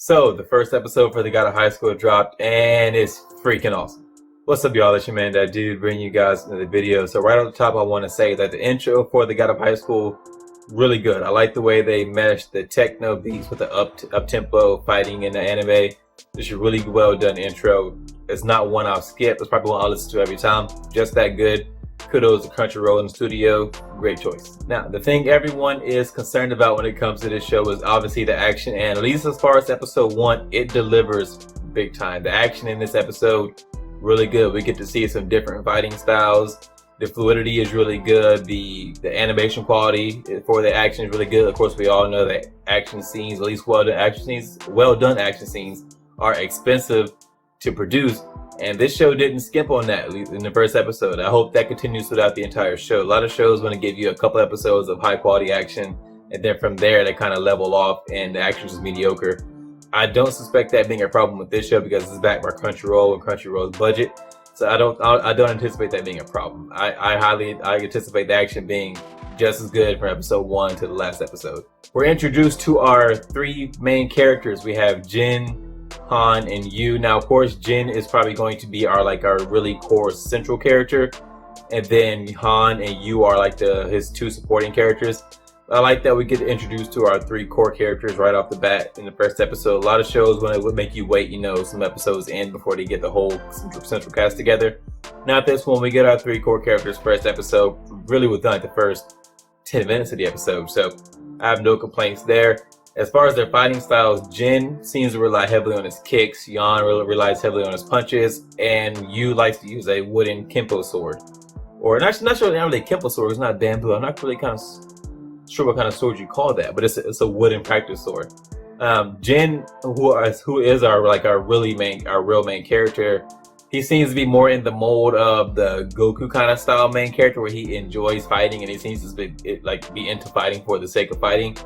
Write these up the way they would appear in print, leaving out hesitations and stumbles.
So the first episode for the God of High School dropped, and it's freaking awesome. What's up, y'all? It's your man, that dude, bringing you guys into the video. So right off the top, I want to say that the intro for the God of High School, really good. I like the way they meshed the techno beats with the up-tempo fighting in the anime. It's a really well done intro. It's not one I'll skip. It's probably one I'll listen to every time. Just that good. Kudos to Crunchyroll in the studio. Great choice. Now, the thing everyone is concerned about when it comes to this show is obviously the action, and at least as far as episode 1, it delivers big time. The action in this episode, really good. We get to see some different fighting styles. The fluidity is really good. The animation quality for the action is really good. Of course, we all know that action scenes, at least well done action scenes, are expensive to produce. And this show didn't skimp on that, at least in the first episode. I hope that continues throughout the entire show. A lot of shows want to give you a couple episodes of high quality action, and then from there they kind of level off and the action is mediocre. I don't suspect that being a problem with this show because it's backed by Crunchyroll and Crunchyroll's budget. So I don't anticipate that being a problem. I anticipate the action being just as good from episode 1 to the last episode. We're introduced to our 3 main characters. We have Jin, Han, and Yu. Now, of course, Jin is probably going to be our really core central character, and then Han and Yu are like his 2 supporting characters. I like that we get introduced to our 3 core characters right off the bat in the first episode. A lot of shows when it would make you wait, some episodes in before they get the whole central cast together. Not this one. We get our 3 core characters first episode. Really was done at the first 10 minutes of the episode, so I have no complaints there. As far as their fighting styles, Jin seems to rely heavily on his kicks, Yan relies heavily on his punches, and Yu likes to use a wooden Kempo sword. Or not really a Kempo sword, it's not bamboo. I'm not really sure what kind of sword you call that, but it's a wooden practice sword. Jin, who is our real main character, he seems to be more in the mold of the Goku kind of style main character, where he enjoys fighting and he seems to be into fighting for the sake of fighting.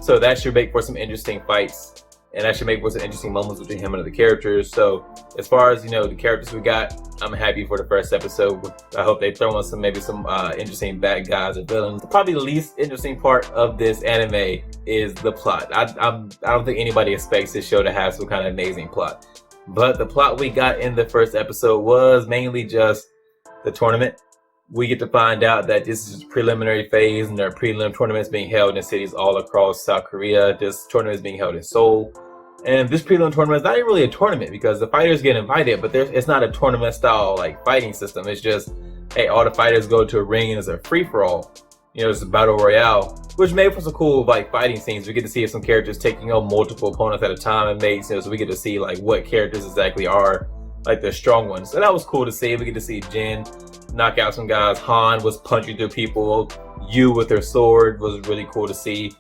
So that should make for some interesting fights, and that should make for some interesting moments between him and other characters. So as far as the characters we got, I'm happy for the first episode. I hope they throw in some interesting bad guys or villains. Probably the least interesting part of this anime is the plot. I don't think anybody expects this show to have some kind of amazing plot, but the plot we got in the first episode was mainly just the tournament. We get to find out that this is a preliminary phase, and there are prelim tournaments being held in cities all across South Korea. This tournament is being held in Seoul. And this prelim tournament is not even really a tournament because the fighters get invited, but it's not a tournament style fighting system. It's just, hey, all the fighters go to a ring and it's a free-for-all. It's a battle royale, which made for some cool fighting scenes. We get to see some characters taking on multiple opponents at a time. It makes so we get to see what characters exactly are the strong ones. So that was cool to see. We get to see Jin knock out some guys. Han was punching through people. Yu with her sword was really cool to see.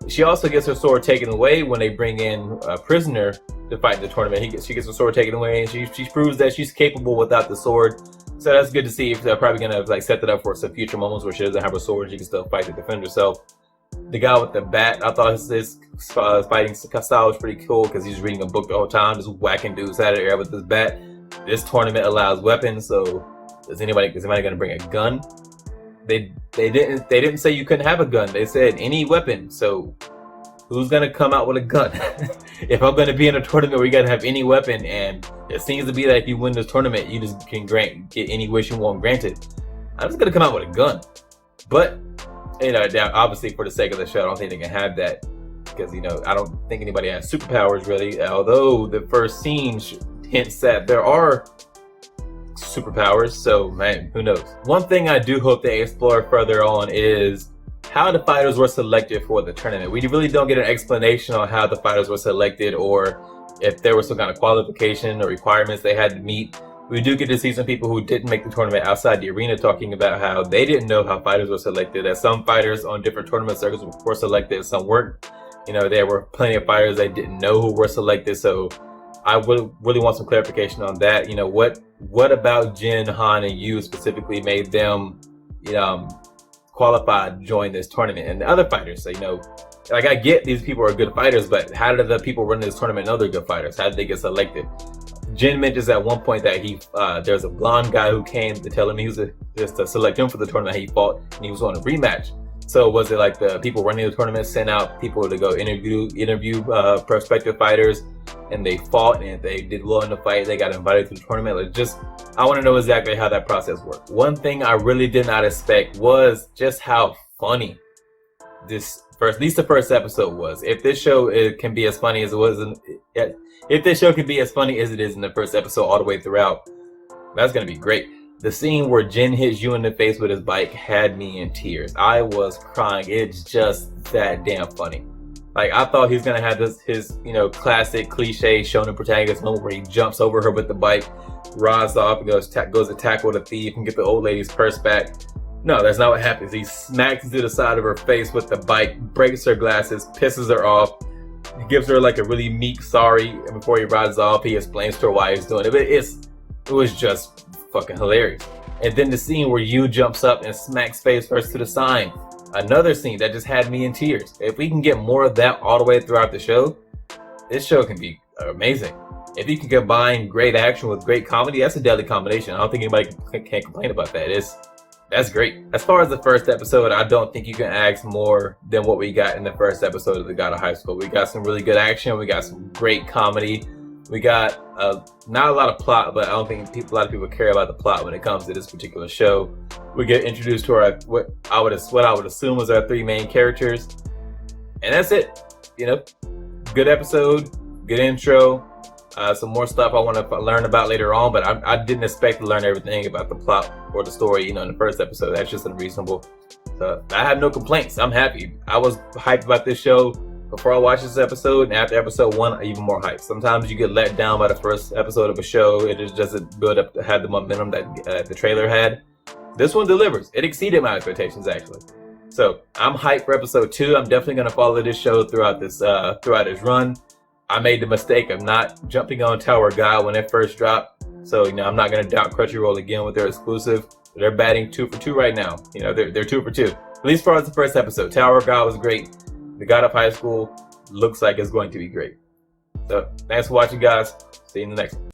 She also gets her sword taken away when they bring in a prisoner to fight in the tournament. She gets her sword taken away, and she proves that she's capable without the sword. So that's good to see. They're probably gonna set that up for some future moments where she doesn't have a sword and she can still fight to defend herself. The guy with the bat, I thought his fighting style was pretty cool because he's reading a book the whole time, just whacking dudes out of the air with his bat. This tournament allows weapons, so is anybody gonna bring a gun? They didn't say you couldn't have a gun. They said any weapon. So who's gonna come out with a gun? If I'm gonna be in a tournament where you gotta have any weapon, and it seems to be that if you win this tournament, you just can get any wish you want granted. I'm just gonna come out with a gun. But obviously for the sake of the show, I don't think they can have that because I don't think anybody has superpowers really. Although the first scene hints that there are superpowers, so man, who knows. One thing I do hope they explore further on is how the fighters were selected for the tournament. We really don't get an explanation on how the fighters were selected, or if there was some kind of qualification or requirements they had to meet. We do get to see some people who didn't make the tournament outside the arena talking about how they didn't know how fighters were selected, as some fighters on different tournament circuits were selected, some weren't. There were plenty of fighters they didn't know who were selected, so I would really want some clarification on that. What about Jin, Han, and Yu specifically made them, qualified to join this tournament, and the other fighters? So, I get these people are good fighters, but how did the people running this tournament know they're good fighters? How did they get selected? Jin mentions at one point that there's a blonde guy who came to tell him just to select him for the tournament he fought, and he was on a rematch. So was it the people running the tournament sent out people to go interview prospective fighters and they fought, and if they did well in the fight, they got invited to the tournament. Like, just, I want to know exactly how that process worked. One thing I really did not expect was just how funny this first, at least the first episode was. If this show can be as funny as it was if this show can be as funny as it is in the first episode all the way throughout, that's gonna be great. The scene where Jin hits you in the face with his bike had me in tears. I was crying. It's just that damn funny. Like, I thought he was gonna have his classic cliche shonen protagonist moment where he jumps over her with the bike, rides off, and goes to tackle the thief and get the old lady's purse back. No, that's not what happens. He smacks into the side of her face with the bike, breaks her glasses, pisses her off, gives her like a really meek sorry, and before he rides off, he explains to her why he's doing it. But it was just fucking hilarious. And then the scene where Yu jumps up and smacks face first to the sign. Another scene that just had me in tears. If we can get more of that all the way throughout the show, this show can be amazing. If you can combine great action with great comedy, that's a deadly combination. I don't think anybody can complain about that. That's great. As far as the first episode, I don't think you can ask more than what we got in the first episode of The God of High School. We got some really good action. We got some great comedy. We got not a lot of plot, but I don't think a lot of people care about the plot when it comes to this particular show. We get introduced to what I would assume was our three main characters, and that's it. Good episode, good intro. Some more stuff I want to learn about later on, but I didn't expect to learn everything about the plot or the story, in the first episode. That's just unreasonable. So I have no complaints. I'm happy. I was hyped about this show before I watched this episode, and after episode 1, I'm even more hyped. Sometimes you get let down by the first episode of a show. It just doesn't build up to have the momentum that the trailer had. This one delivers. It exceeded my expectations, actually. So I'm hyped for episode 2. I'm definitely going to follow this show throughout its run. I made the mistake of not jumping on Tower God when it first dropped. So, I'm not going to doubt Crunchyroll again with their exclusive. They're batting 2 for 2 right now. They're 2 for 2. At least as far as the first episode. Tower God was great. The God of High School looks like it's going to be great. So, thanks for watching, guys. See you in the next one.